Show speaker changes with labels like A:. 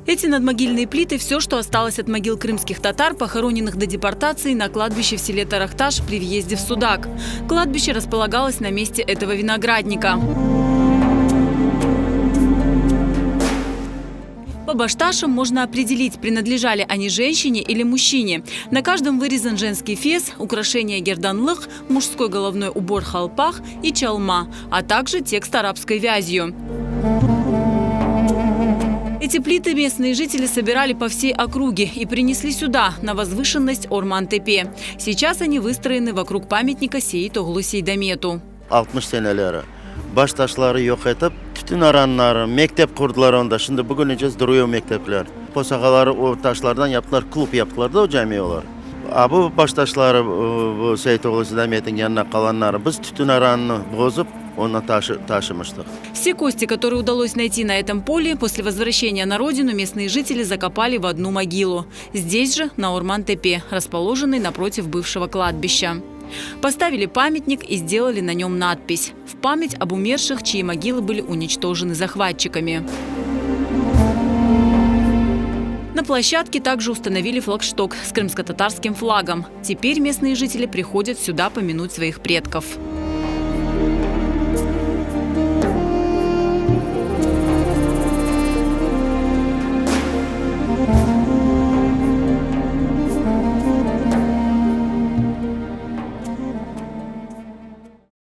A: Эти надмогильные плиты – все, что осталось от могил крымских татар, похороненных до депортации на кладбище в селе Тарахташ при въезде в Судак. Кладбище располагалось на месте этого виноградника. По башташам можно определить, принадлежали они женщине или мужчине. На каждом вырезан женский фес, украшение герданлых, мужской головной убор халпах и чалма, а также текст арабской вязью. Эти плиты местные жители собирали по всей округе и принесли сюда, на возвышенность Орман-Тепе. Сейчас они выстроены вокруг памятника Сейит Оглу Сейдамету.
B: 60 seneleri baş taşları yok edip tütün aranları, mektep kurdular onda. Şimdi bugünece duruyor mektepler. Posakaları o taşlardan yaptılar, kulüp yaptılar da o camiyeler. Bu baş taşları bu Seyit Oğlu Seydamet'in yanına kalanları biz tütün aranını bozup onu taşımıştık.
A: Все кости, которые удалось найти на этом поле, после возвращения на родину местные жители закопали в одну могилу. Здесь же, на Орман-Тепе, расположенный напротив бывшего кладбища. Поставили памятник и сделали на нем надпись «В память об умерших, чьи могилы были уничтожены захватчиками». На площадке также установили флагшток с крымско-татарским флагом. Теперь местные жители приходят сюда помянуть своих предков.